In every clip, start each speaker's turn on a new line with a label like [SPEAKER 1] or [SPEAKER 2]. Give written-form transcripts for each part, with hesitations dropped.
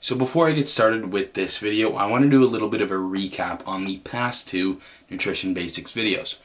[SPEAKER 1] So before I get started with this video, I want to do a little bit of a recap on the past two nutrition basics videos.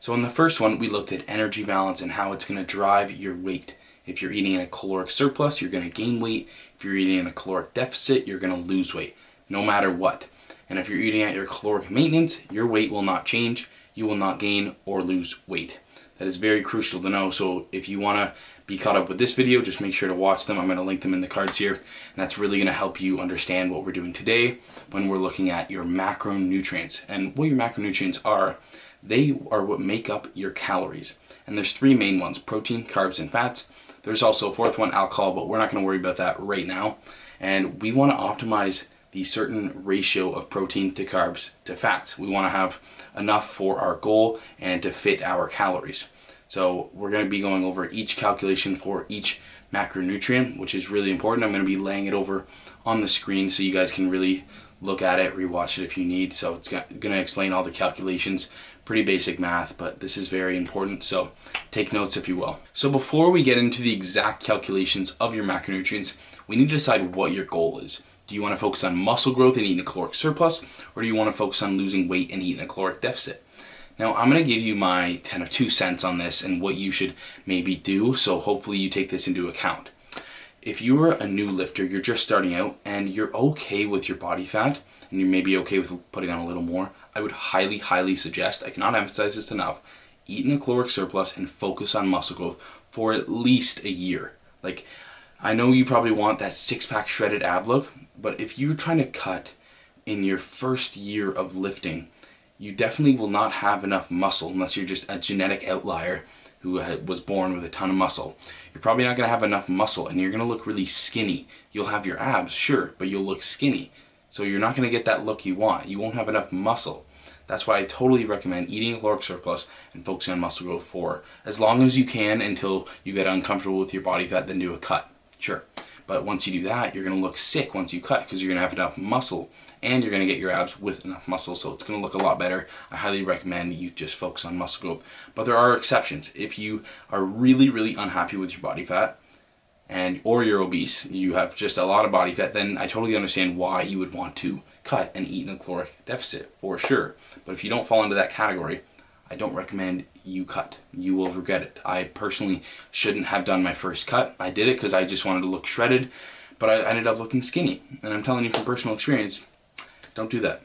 [SPEAKER 1] So in the first one, we looked at energy balance and how it's going to drive your weight. If you're eating in a caloric surplus, you're going to gain weight. If you're eating in a caloric deficit, you're going to lose weight, no matter what. And if you're eating at your caloric maintenance, your weight will not change. You will not gain or lose weight. That is very crucial to know. So if you want to be caught up with this video, just make sure to watch them. I'm going to link them in the cards here. And that's really going to help you understand what we're doing today when we're looking at your macronutrients. And what your macronutrients are, they are what make up your calories. And there's three main ones: protein, carbs, and fats. There's also a fourth one, alcohol, but we're not going to worry about that right now. And we want to optimize the certain ratio of protein to carbs to fats. We want to have enough for our goal and to fit our calories. So we're going to be going over each calculation for each macronutrient, which is really important. I'm going to be laying it over on the screen so you guys can really look at it, rewatch it if you need. So it's going to explain all the calculations. Pretty basic math, but this is very important, so take notes if you will. So before we get into the exact calculations of your macronutrients, we need to decide what your goal is. Do you want to focus on muscle growth and eating a caloric surplus, or do you want to focus on losing weight and eating a caloric deficit? Now, I'm going to give you my kind of 2 cents on this and what you should maybe do, so hopefully you take this into account. If you're a new lifter, you're just starting out, and you're okay with your body fat, and you're maybe okay with putting on a little more, I would highly suggest, I cannot emphasize this enough, eat in a caloric surplus and focus on muscle growth for at least a year. Like, I know you probably want that six-pack shredded ab look, but if you're trying to cut in your first year of lifting, you definitely will not have enough muscle unless you're just a genetic outlier who was born with a ton of muscle. You're probably not going to have enough muscle, and you're going to look really skinny. You'll have your abs, sure, but you'll look skinny. So you're not going to get that look you want. You won't have enough muscle. That's why I totally recommend eating a caloric surplus and focusing on muscle growth for as long as you can until you get uncomfortable with your body fat, then do a cut. Sure. But once you do that, you're going to look sick once you cut because you're going to have enough muscle and you're going to get your abs with enough muscle, so it's going to look a lot better. I highly recommend you just focus on muscle growth. But there are exceptions. If you are really unhappy with your body fat or you're obese, you have just a lot of body fat, then I totally understand why you would want to cut and eat in a caloric deficit for sure. But if you don't fall into that category, I don't recommend you cut. You will regret it. I personally shouldn't have done my first cut. I did it because I just wanted to look shredded, but I ended up looking skinny. And I'm telling you from personal experience, don't do that.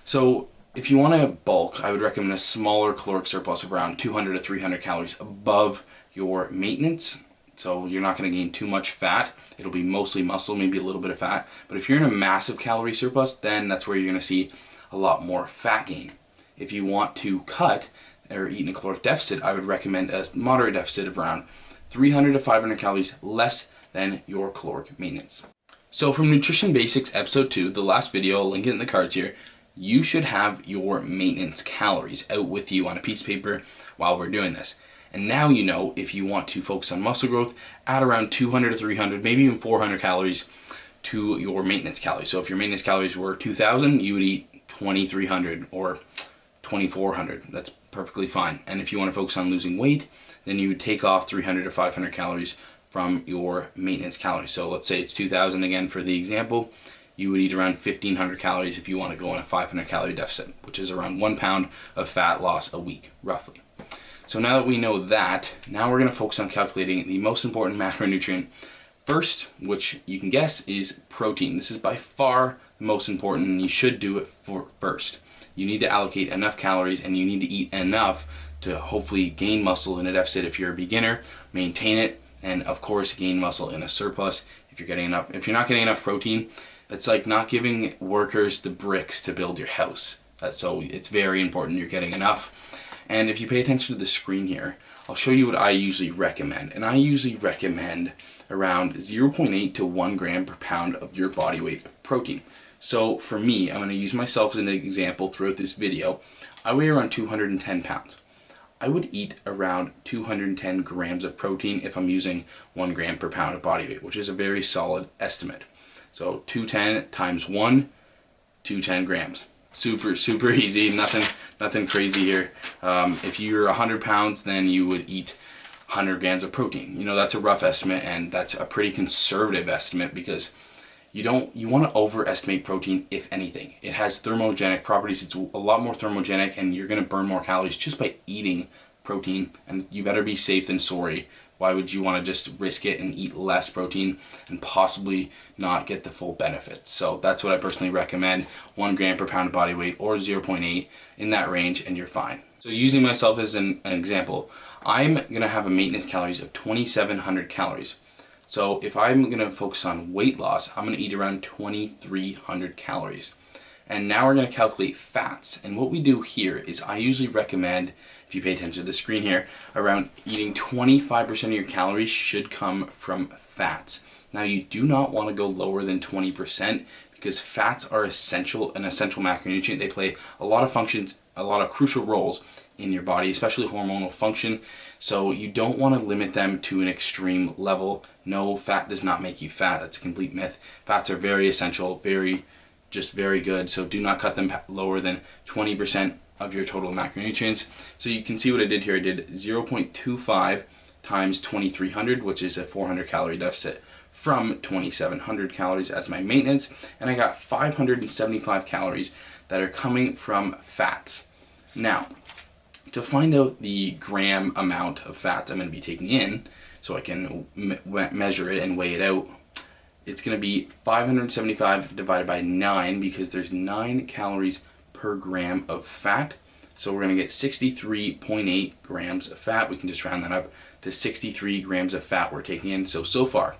[SPEAKER 1] So if you want to bulk, I would recommend a smaller caloric surplus of around 200 to 300 calories above your maintenance. So you're not going to gain too much fat. It'll be mostly muscle, maybe a little bit of fat. But if you're in a massive calorie surplus, then that's where you're going to see a lot more fat gain. If you want to cut or eat in a caloric deficit, I would recommend a moderate deficit of around 300 to 500 calories less than your caloric maintenance. So from Nutrition Basics Episode 2, the last video, I'll link it in the cards here, you should have your maintenance calories out with you on a piece of paper while we're doing this. And now you know if you want to focus on muscle growth, add around 200 to 300, maybe even 400 calories to your maintenance calories. So if your maintenance calories were 2,000, you would eat 2,300 or 2,400. That's perfectly fine. And if you want to focus on losing weight, then you would take off 300 to 500 calories from your maintenance calories. So let's say it's 2,000 again for the example. You would eat around 1,500 calories if you want to go on a 500 calorie deficit, which is around 1 pound of fat loss a week, roughly. So now that we know that, now we're going to focus on calculating the most important macronutrient first, which you can guess is protein. This is by far the most important, and you should do it first. You need to allocate enough calories, and you need to eat enough to hopefully gain muscle in a deficit if you're a beginner, maintain it, and of course gain muscle in a surplus if you're getting enough. If you're not getting enough protein, that's like not giving workers the bricks to build your house. So it's very important you're getting enough. And if you pay attention to the screen here, I'll show you what I usually recommend. And I usually recommend around 0.8 to 1 gram per pound of your body weight of protein. So for me, I'm going to use myself as an example throughout this video. I weigh around 210 pounds. I would eat around 210 grams of protein if I'm using 1 gram per pound of body weight, which is a very solid estimate. So 210 times 1, 210 grams. Super easy, nothing crazy here. If you're 100 pounds, then you would eat 100 grams of protein. You know, that's a rough estimate, and that's a pretty conservative estimate because you want to overestimate protein, if anything. It has thermogenic properties. It's a lot more thermogenic, and you're going to burn more calories just by eating protein, and you better be safe than sorry. Why would you want to just risk it and eat less protein and possibly not get the full benefits? So that's what I personally recommend, 1 gram per pound of body weight or 0.8 in that range, and you're fine. So using myself as an example, I'm going to have a maintenance calories of 2,700 calories. So if I'm going to focus on weight loss, I'm going to eat around 2,300 calories. And now we're going to calculate fats. And what we do here is I usually recommend, if you pay attention to the screen here, around eating 25% of your calories should come from fats. Now you do not want to go lower than 20% because fats are an essential macronutrient. They play a lot of functions, a lot of crucial roles in your body, especially hormonal function. So you don't want to limit them to an extreme level. No, fat does not make you fat. That's a complete myth. Fats are very essential, very good. So do not cut them lower than 20% of your total macronutrients. So you can see what I did here. I did 0.25 times 2,300, which is a 400 calorie deficit from 2,700 calories as my maintenance. And I got 575 calories that are coming from fats. Now, to find out the gram amount of fats I'm going to be taking in, so I can measure it and weigh it out, it's going to be 575 divided by 9 because there's 9 calories per gram of fat. So we're going to get 63.8 grams of fat. We can just round that up to 63 grams of fat we're taking in. So far,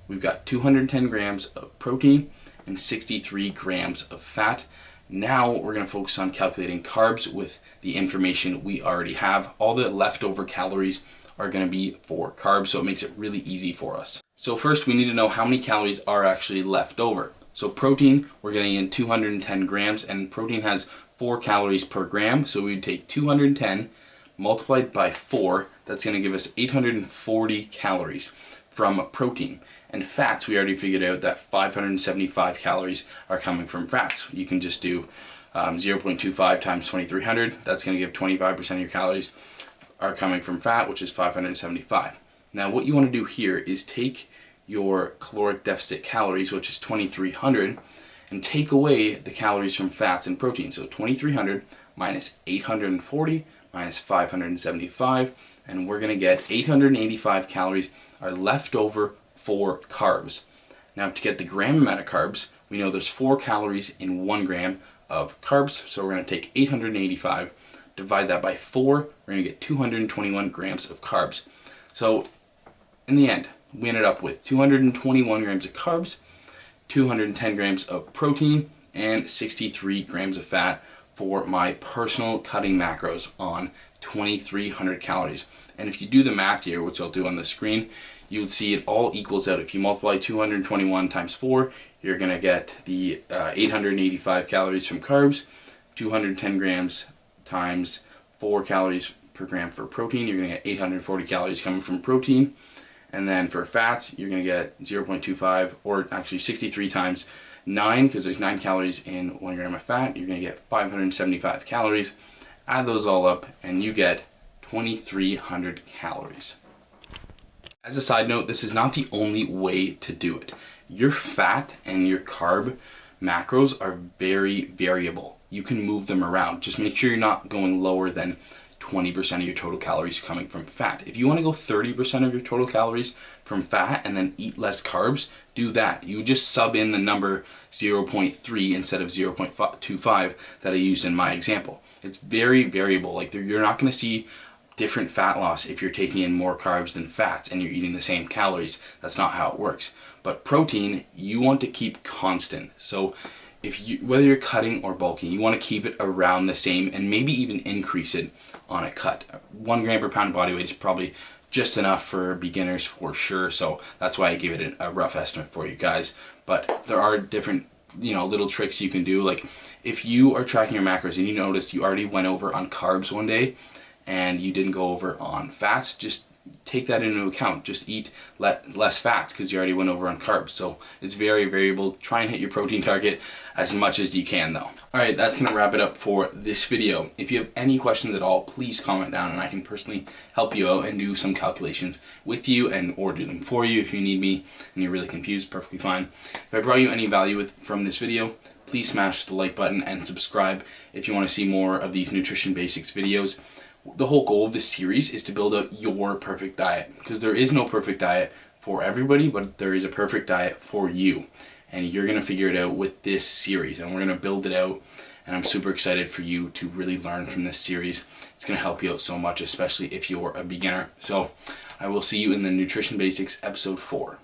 [SPEAKER 1] we've got 210 grams of protein and 63 grams of fat. Now we're going to focus on calculating carbs with the information we already have. All the leftover calories are going to be for carbs, so it makes it really easy for us. So first we need to know how many calories are actually left over. So protein, we're getting in 210 grams, and protein has 4 calories per gram. So we would take 210 multiplied by 4. That's going to give us 840 calories from protein. And fats, we already figured out that 575 calories are coming from fats. You can just do 0.25 times 2,300. That's going to give 25% of your calories are coming from fat, which is 575. Now what you want to do here is take your caloric deficit calories, which is 2,300, and take away the calories from fats and protein. So 2,300 minus 840 minus 575, and we're going to get 885 calories are left over for carbs. Now to get the gram amount of carbs, we know there's 4 calories in 1 gram of carbs, so we're going to take 885, divide that by 4, we're going to get 221 grams of carbs. So in the end, we ended up with 221 grams of carbs, 210 grams of protein, and 63 grams of fat for my personal cutting macros on 2,300 calories. And if you do the math here, which I'll do on the screen, you would see it all equals out. If you multiply 221 times 4, you're going to get the 885 calories from carbs, 210 grams times 4 calories per gram for protein, you're going to get 840 calories coming from protein. And then for fats, you're going to get 0.25, or actually 63 times 9, because there's 9 calories in 1 gram of fat. You're going to get 575 calories. Add those all up, and you get 2,300 calories. As a side note, this is not the only way to do it. Your fat and your carb macros are very variable. You can move them around. Just make sure you're not going lower than 20% of your total calories coming from fat. If you want to go 30% of your total calories from fat and then eat less carbs, do that. You just sub in the number 0.3 instead of 0.25 that I used in my example. It's very variable. Like you're not going to see different fat loss if you're taking in more carbs than fats and you're eating the same calories. That's not how it works. But protein, you want to keep constant. So whether you're cutting or bulking, you want to keep it around the same and maybe even increase it on a cut. 1 gram per pound of body weight is probably just enough for beginners for sure. So that's why I gave it a rough estimate for you guys. But there are different little tricks you can do. Like if you are tracking your macros and you notice you already went over on carbs one day and you didn't go over on fats, just take that into account. Just eat less fats because you already went over on carbs. So it's very variable. Try and hit your protein target as much as you can though. Alright, that's going to wrap it up for this video. If you have any questions at all, please comment down and I can personally help you out and do some calculations with you or do them for you if you need me and you're really confused, perfectly fine. If I brought you any value from this video, please smash the like button and subscribe if you want to see more of these nutrition basics videos. The whole goal of this series is to build out your perfect diet, because there is no perfect diet for everybody, but there is a perfect diet for you, and you're going to figure it out with this series, and we're going to build it out, and I'm super excited for you to really learn from this series. It's going to help you out so much, especially if you're a beginner. So I will see you in the Nutrition Basics episode 4.